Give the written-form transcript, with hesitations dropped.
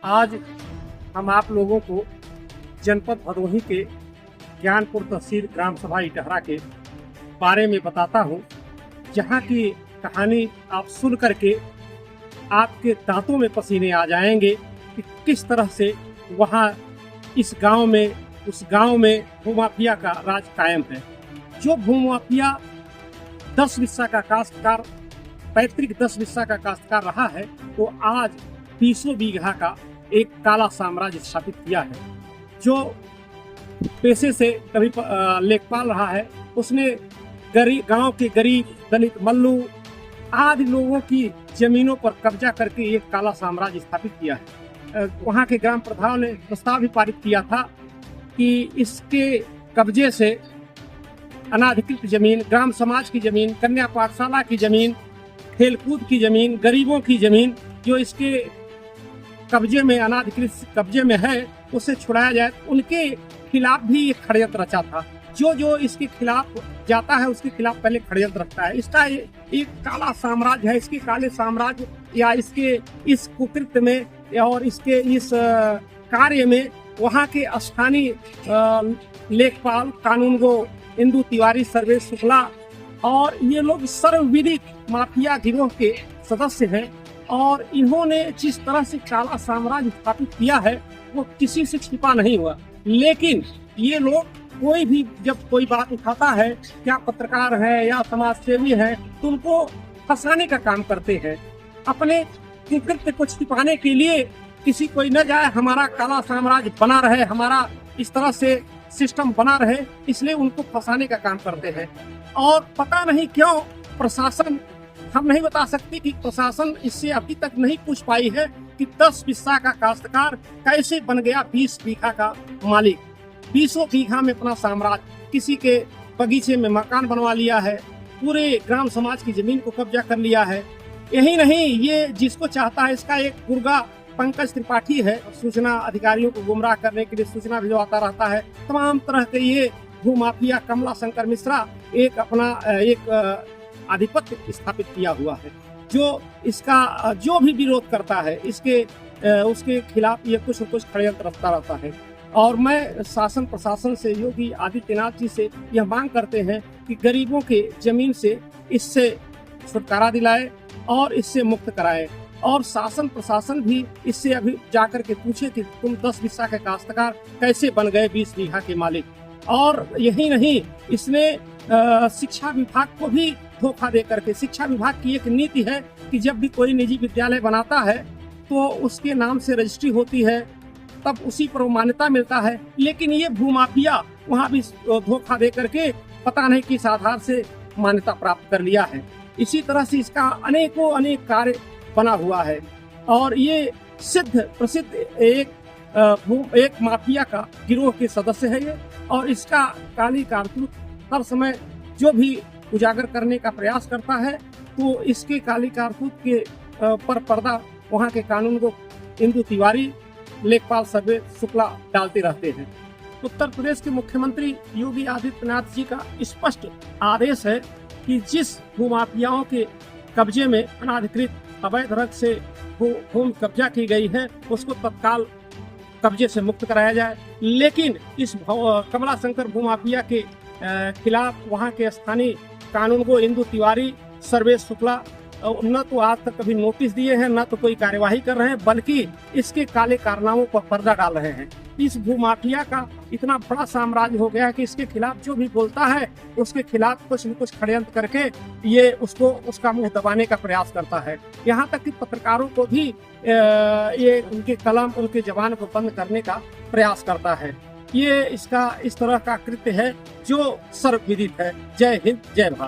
आज हम आप लोगों को जनपद भदोही के ज्ञानपुर तहसील ग्राम सभा इटहरा के बारे में बताता हूँ, जहाँ की कहानी आप सुन करके आपके दांतों में पसीने आ जाएंगे कि किस तरह से वहाँ इस गांव में उस गांव में भूमाफिया का राज कायम है। जो भूमाफिया 10 बिस्सा का काश्तकार, पैतृक 10 बिस्सा का काश्तकार रहा है, वो आज 20 बीघा का एक काला साम्राज्य स्थापित किया है। जो पेशे से कभी लेखपाल रहा है, उसने गांव के गरीब दलित मल्लू आदि लोगों की जमीनों पर कब्जा करके एक काला साम्राज्य स्थापित किया है। वहाँ के ग्राम प्रधान ने प्रस्ताव भी पारित किया था कि इसके कब्जे से अनाधिकृत जमीन, ग्राम समाज की जमीन, कन्या पाठशाला की जमीन, खेलकूद की जमीन, गरीबों की जमीन जो इसके कब्जे में, अनाधिकृत कब्जे में है, उसे छुड़ाया जाए। उनके खिलाफ भी एक षड्यंत्र रचा था। जो इसके खिलाफ जाता है उसके खिलाफ पहले षड्यंत्र रखता है। इसका एक काला साम्राज्य है। इसके काले साम्राज्य या इसके इस कुकृत्य में और इसके इस कार्य में वहाँ के स्थानीय लेखपाल, कानूनगो इंदु तिवारी, सर्वेश शुक्ला और ये लोग सर्वविदित माफिया गिरोह के सदस्य हैं। और इन्होंने जिस तरह से काला साम्राज्य स्थापित किया है वो किसी से छिपा नहीं हुआ। लेकिन ये लोग कोई भी जब कोई बात उठाता है, क्या पत्रकार है या समाजसेवी है, तो उनको फंसाने का काम करते हैं। अपने कुकृत्य को छिपाने के लिए किसी कोई न जाए, हमारा काला साम्राज्य बना रहे, हमारा इस तरह से सिस्टम बना रहे, इसलिए उनको फंसाने का काम करते हैं। और पता नहीं क्यों प्रशासन, हम नहीं बता सकते कि प्रशासन इससे अभी तक नहीं पूछ पाई है कि 10 बिस्सा का काश्तकार कैसे बन गया 20 बीघा का मालिक। 20 बीघा में अपना साम्राज्य, किसी के बगीचे में मकान बनवा लिया है, पूरे ग्राम समाज की जमीन को कब्जा कर लिया है। यही नहीं, ये जिसको चाहता है, इसका एक गुर्गा पंकज त्रिपाठी है, सूचना अधिकारियों को गुमराह करने के लिए सूचना भिजवाता रहता है। तमाम तरह के ये भूमाफिया कमला शंकर मिश्रा एक अपना एक आधिपत्य स्थापित किया हुआ है। जो इसका जो भी विरोध करता है, उसके खिलाफ ये कुछ न कुछ षड्यंत्र रचता रहता है। और मैं शासन प्रशासन से, योगी आदित्यनाथ जी से यह मांग करते हैं कि गरीबों के जमीन से इससे छुटकारा दिलाए और इससे मुक्त कराए। और शासन प्रशासन भी इससे अभी जाकर के पूछे कि तुम 10 बिस्सा के काश्तकार कैसे बन गए 20 बीघा के मालिक। और यही नहीं, इसने शिक्षा विभाग को भी धोखा दे करके, शिक्षा विभाग की एक नीति है कि जब भी कोई निजी विद्यालय बनाता है तो उसके नाम से रजिस्ट्री होती है, तब उसी पर मान्यता मिलता है। लेकिन ये भूमाफिया वहाँ भी धोखा दे करके पता नहीं किस आधार से मान्यता प्राप्त कर लिया है। इसी तरह से इसका अनेकों अनेक कार्य बना हुआ है। और ये सिद्ध प्रसिद्ध एक माफिया का गिरोह के सदस्य है ये। और इसका काली कारतूत हर समय जो भी उजागर करने का प्रयास करता है, तो इसके काली कारतूत के पर पर्दा वहाँ के कानून को इंदु तिवारी, लेखपाल सर्वेश शुक्ला डालते रहते हैं। उत्तर प्रदेश के मुख्यमंत्री योगी आदित्यनाथ जी का स्पष्ट आदेश है कि जिस भूमाफियाओं के कब्जे में अनाधिकृत अवैध रूप से भूमि कब्जा की गई है, उसको तत्काल कब्जे से मुक्त कराया जाए। लेकिन इस कमला शंकर भूमाफिया के खिलाफ वहाँ के स्थानीय कानूनगो इंदु तिवारी, सर्वेश शुक्ला न तो आज तक कभी नोटिस दिए हैं, न तो कोई कार्यवाही कर रहे हैं, बल्कि इसके काले कारनामों पर पर्दा डाल रहे हैं। इस भूमाफिया का इतना बड़ा साम्राज्य हो गया है कि इसके खिलाफ जो भी बोलता है उसके खिलाफ कुछ न कुछ षड्यंत्र करके ये उसका मुंह दबाने का प्रयास करता है। यहाँ तक कि पत्रकारों को भी ये उनके कलम, उनके जबान को बंद करने का प्रयास करता है। ये इसका इस तरह का कृत्य है जो सर्वविदित है। जय हिंद, जय भारत।